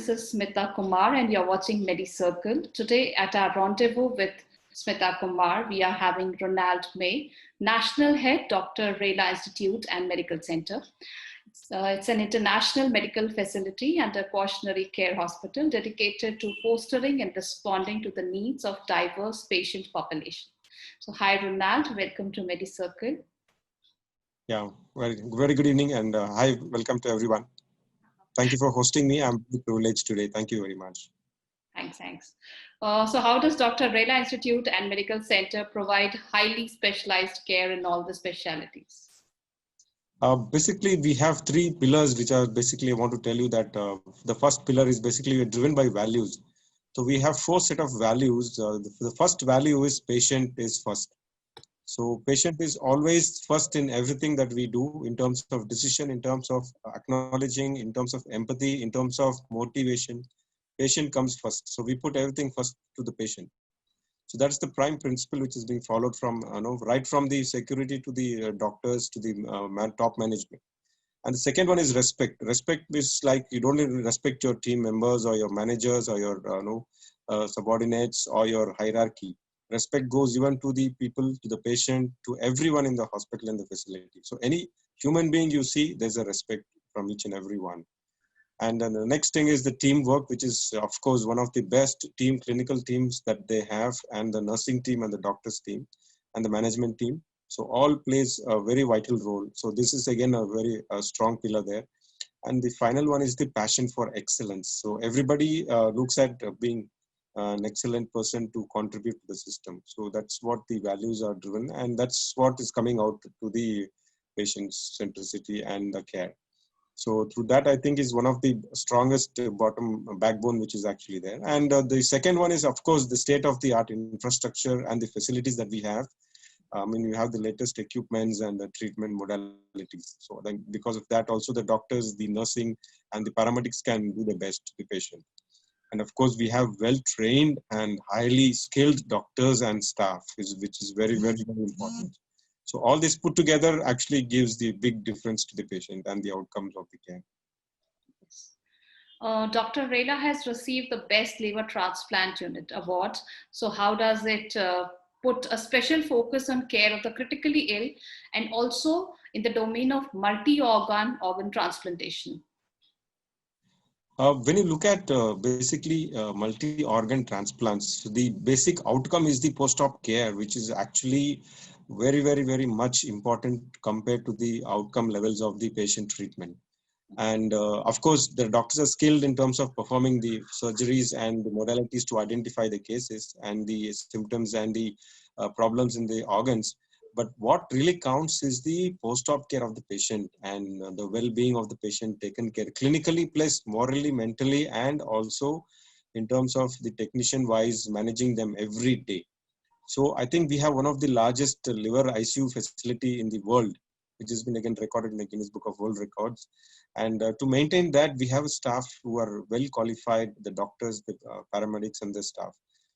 This is Smita Kumar, and you're watching Medicircle. Today, at our rendezvous with Smita Kumar, we are having Ronald May, National Head, Dr. Rela Institute and Medical Center. It's an international medical facility and a quaternary care hospital dedicated to fostering and responding to the needs of diverse patient population. So, hi, Ronald. Welcome to Medicircle. Yeah, very good evening, and hi, welcome to everyone. Thank you for hosting me. I'm privileged today. Thank you very much. Thanks. So how does Dr. Rela Institute and Medical Center provide highly specialized care in all the specialties? Basically, we have three pillars, which are basically, I want to tell you that the first pillar is basically driven by values. So we have four set of values. The first value is patient is first. So patient is always first in everything that we do in terms of decision, in terms of acknowledging, in terms of empathy, in terms of motivation. Patient comes first. So we put everything first to the patient. So that's the prime principle which is being followed from, right from the security to the doctors to the top management. And the second one is respect. Respect is like you don't even respect your team members or your managers or your subordinates or your hierarchy. Respect goes even to the people, to the patient, to everyone in the hospital and the facility. So any human being you see, there's a respect from each and every one. And then the next thing is the teamwork, which is, of course, one of the best clinical teams that they have, and the nursing team and the doctors team and the management team. So all plays a very vital role. So this is again a very strong pillar there. And the final one is the passion for excellence. So everybody looks at being an excellent person to contribute to the system. So that's what the values are driven, and that's what is coming out to the patient centricity and the care. So through that, I think is one of the strongest bottom backbone which is actually there. And the second one is, of course, the state of the art infrastructure and the facilities that we have. I mean, we have the latest equipments and the treatment modalities. So then because of that, also the doctors, the nursing and the paramedics can do the best to the patient. And of course, we have well-trained and highly skilled doctors and staff, which is very, very, very important. So all this put together actually gives the big difference to the patient and the outcomes of the care. Dr. Rela has received the Best Liver Transplant Unit award. So how does it put a special focus on care of the critically ill and also in the domain of multi-organ transplantation? When you look at basically multi-organ transplants, the basic outcome is the post-op care, which is actually very, very, very much important compared to the outcome levels of the patient treatment. And of course, the doctors are skilled in terms of performing the surgeries and the modalities to identify the cases and the symptoms and the problems in the organs. But what really counts is the post-op care of the patient and the well-being of the patient taken care clinically, plus morally, mentally, and also in terms of the technician-wise managing them every day. So I think we have one of the largest liver ICU facility in the world, which has been again recorded in the Guinness Book of World Records. And to maintain that, we have staff who are well qualified, the doctors, the paramedics, and the staff.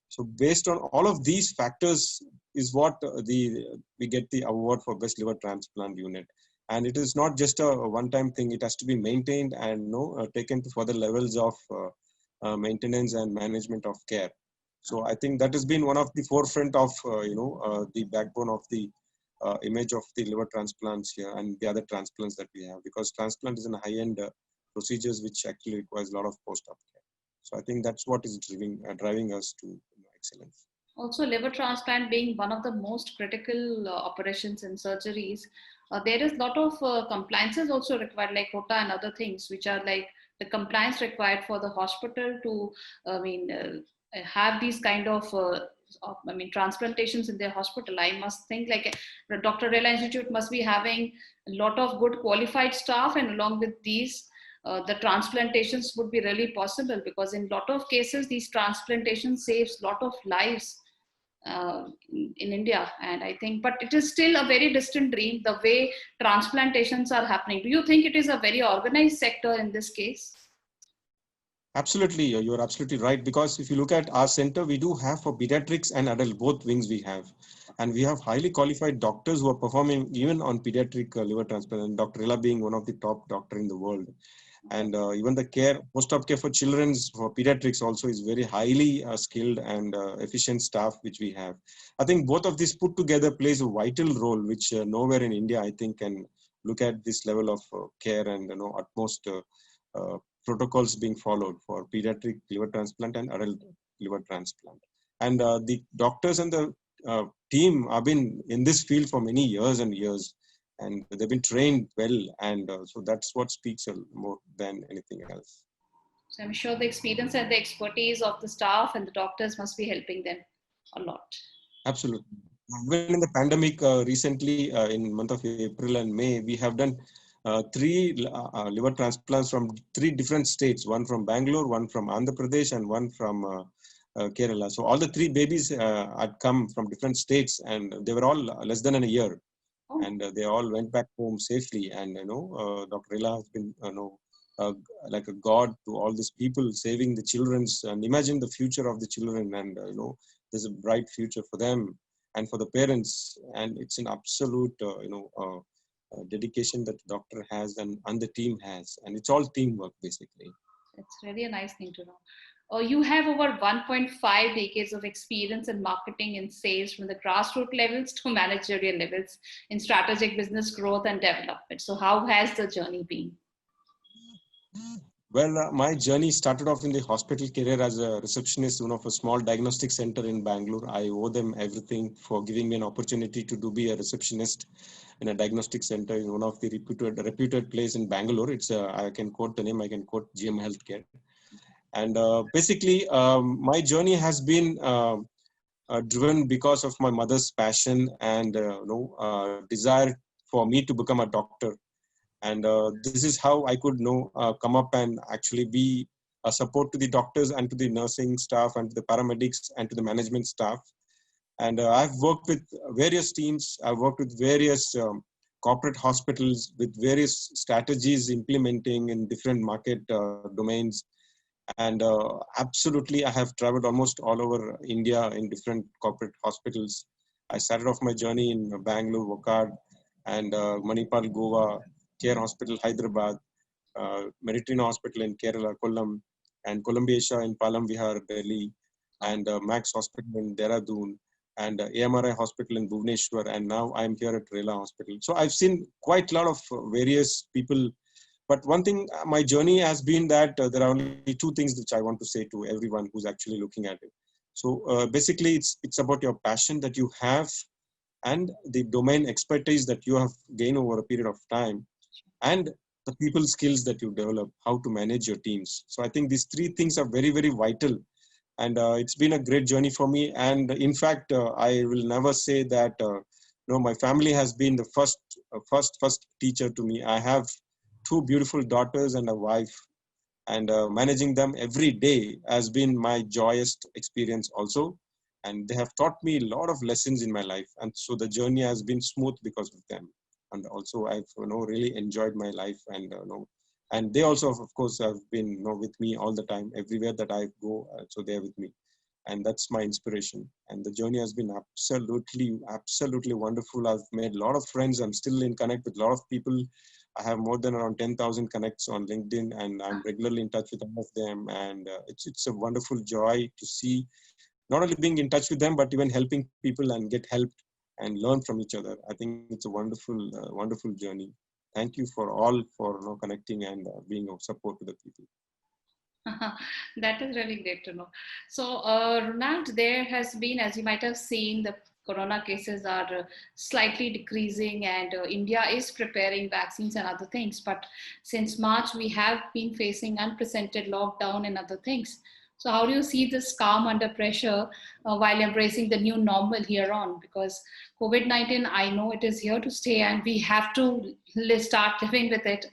So based on all of these factors is what we get the award for Best Liver Transplant Unit. And it is not just a one-time thing. It has to be maintained and taken to further levels of maintenance and management of care. So I think that has been one of the forefront of, the backbone of the image of the liver transplants here and the other transplants that we have, because transplant is a high-end procedures which actually requires a lot of post-op care. So I think that's what is driving us to excellence. Also, liver transplant being one of the most critical operations in surgeries, there is a lot of compliances also required, like HOTA and other things, which are like the compliance required for the hospital to, have these kind of transplantations in their hospital. I must think like Dr. Rela Institute must be having a lot of good qualified staff, and along with these, the transplantations would be really possible, because in a lot of cases, these transplantations saves a lot of lives in India. And I think, but it is still a very distant dream, the way transplantations are happening. Do you think it is a very organized sector in this case? Absolutely, you're absolutely right. Because if you look at our center, we do have for pediatrics and adult, both wings we have. And we have highly qualified doctors who are performing even on pediatric liver transplant, and Dr. Rela being one of the top doctor in the world. And even the care, post-op care for children, for pediatrics also is very highly skilled and efficient staff which we have. I think both of these put together plays a vital role, which nowhere in India I think can look at this level of care and utmost uh, protocols being followed for pediatric liver transplant and adult liver transplant. And the doctors and the team have been in this field for many years and years, and they've been trained well, and so that's what speaks more than anything else. So I'm sure the experience and the expertise of the staff and the doctors must be helping them a lot. Absolutely. Even in the pandemic recently, in month of April and May, we have done three liver transplants from three different states, one from Bangalore, one from Andhra Pradesh, and one from Kerala. So all the three babies had come from different states, and they were all less than a year. Oh. And they all went back home safely. And Dr. Rela has been uh, like a god to all these people, saving the children's. And imagine the future of the children, and there's a bright future for them and for the parents. And it's an absolute dedication that the doctor has and the team has, and it's all teamwork basically. It's really a nice thing to know. You have over 1.5 decades of experience in marketing and sales from the grassroots levels to managerial levels in strategic business growth and development. So how has the journey been? Well, my journey started off in the hospital career as a receptionist, of a small diagnostic center in Bangalore. I owe them everything for giving me an opportunity to be a receptionist in a diagnostic center in one of the reputed place in Bangalore. It's I can quote the name. I can quote GM Healthcare. And basically, my journey has been driven because of my mother's passion and desire for me to become a doctor. And this is how I could come up and actually be a support to the doctors and to the nursing staff and to the paramedics and to the management staff. And I've worked with various teams. I've worked with various corporate hospitals with various strategies implementing in different market domains. And absolutely, I have traveled almost all over India in different corporate hospitals. I started off my journey in Bangalore, Wakad, and Manipal, Goa, Care Hospital, Hyderabad, Medicircle Hospital in Kerala, Kollam, and Columbia in Palam Vihar, Delhi, and Max Hospital in Dehradun, and AMRI Hospital in Bhubaneswar, and now I'm here at Rela Hospital. So I've seen quite a lot of various people. But one thing, my journey has been that there are only two things which I want to say to everyone who's actually looking at it. So basically, it's about your passion that you have and the domain expertise that you have gained over a period of time, and the people skills that you develop, how to manage your teams. So I think these three things are very, very vital. And it's been a great journey for me. And in fact, I will never say that, my family has been the first teacher to me. I have two beautiful daughters and a wife, and managing them every day has been my joyous experience also. And they have taught me a lot of lessons in my life, and so the journey has been smooth because of them. And also I've really enjoyed my life, and and they also of course have been with me all the time everywhere that I go, so they're with me, and that's my inspiration. And the journey has been absolutely wonderful. I've made a lot of friends. I'm still in connect with a lot of people. I have more than around 10,000 connects on LinkedIn, and I'm regularly in touch with all of them. And it's a wonderful joy to see not only being in touch with them, but even helping people and get helped and learn from each other. I think it's a wonderful journey. Thank you for all for connecting and being of support to the people. That is really great to know. So, Ronald, there has been, as you might have seen, the corona cases are slightly decreasing, and India is preparing vaccines and other things. But since March, we have been facing unprecedented lockdown and other things. So how do you see this calm under pressure while embracing the new normal here on? Because COVID-19, I know it is here to stay, and we have to start living with it.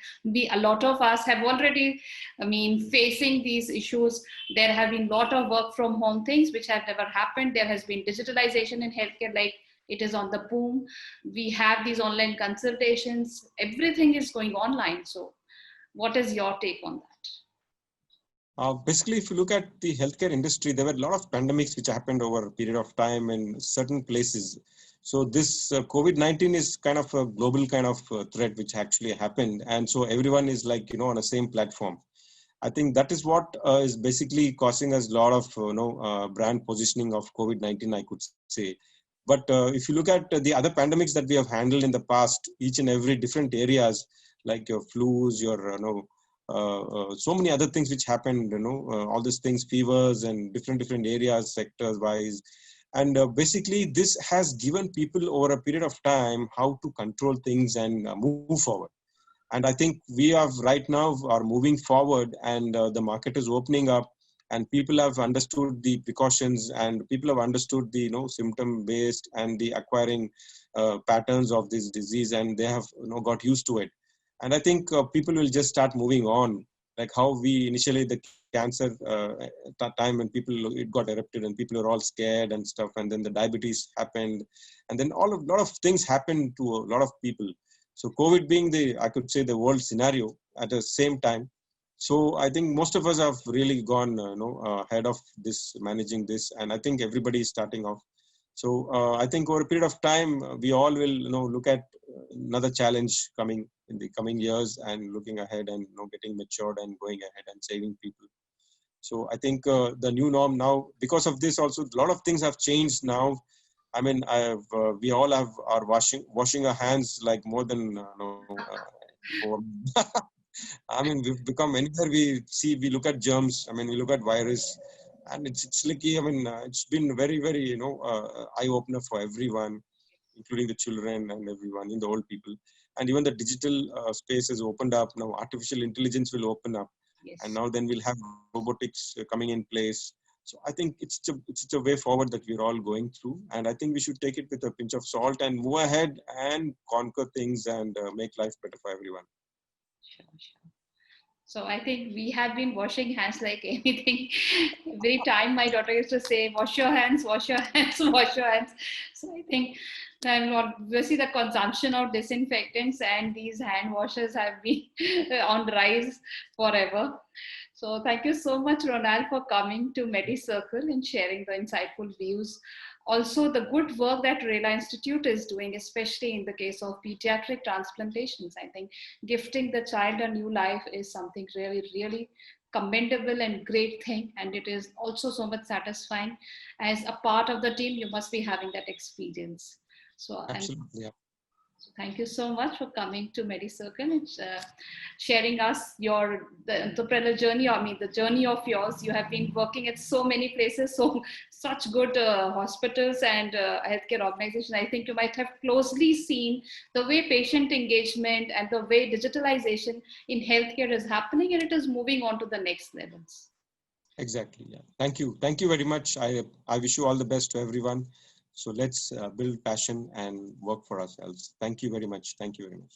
A lot of us have already, facing these issues. There have been a lot of work from home things which have never happened. There has been digitalization in healthcare, like it is on the boom. We have these online consultations. Everything is going online. So what is your take on that? Basically, if you look at the healthcare industry, there were a lot of pandemics which happened over a period of time in certain places. So this COVID-19 is kind of a global kind of threat which actually happened, and so everyone is like on the same platform. I think that is what is basically causing us a lot of brand positioning of COVID-19, I could say. But if you look at the other pandemics that we have handled in the past, each and every different areas, like your flus, your so many other things which happened, all these things, fevers and different areas, sectors wise. And basically, this has given people over a period of time how to control things and move forward. And I think we have right now are moving forward, and the market is opening up, and people have understood the precautions, and people have understood the symptom based and the acquiring patterns of this disease, and they have got used to it. And I think people will just start moving on, like how we initially the cancer time when people it got erupted and people were all scared and stuff, and then the diabetes happened, and then lot of things happened to a lot of people. So COVID being I could say the world scenario at the same time. So I think most of us have really gone, ahead of this, managing this, and I think everybody is starting off. So I think over a period of time, we all will, look at another challenge coming in the coming years, and looking ahead and getting matured and going ahead and saving people. So I think the new norm now, because of this, also a lot of things have changed now. I mean, we all are washing our hands like more than for, I mean, we've become anywhere we see, we look at germs. I mean, we look at virus, and it's like, I mean, it's been very eye opener for everyone, including the children and everyone, in the old people, and even the digital space has opened up now. Artificial intelligence will open up, and Yes. now then we'll have robotics coming in place. So I think it's a way forward that we're all going through, and I think we should take it with a pinch of salt and move ahead and conquer things and make life better for everyone. Sure, sure. So I think we have been washing hands like anything. Every time my daughter used to say, "Wash your hands, wash your hands, wash your hands." So I think then obviously the consumption of disinfectants and these hand washers have been on rise forever. So thank you so much, Ronald, for coming to Medicircle and sharing the insightful views. Also, the good work that Rela Institute is doing, especially in the case of pediatric transplantations. I think gifting the child a new life is something really, really commendable and great thing. And it is also so much satisfying. As a part of the team, you must be having that experience. So I'm Absolutely, yeah. so thank you so much for coming to Medicircle and sharing us the entrepreneurial journey. I mean, the journey of yours. You have been working at so many places, so such good hospitals and healthcare organizations. I think you might have closely seen the way patient engagement and the way digitalization in healthcare is happening, and it is moving on to the next levels. Exactly, yeah. Thank you very much. I wish you all the best to everyone. So let's build passion and work for ourselves. Thank you very much. Thank you very much.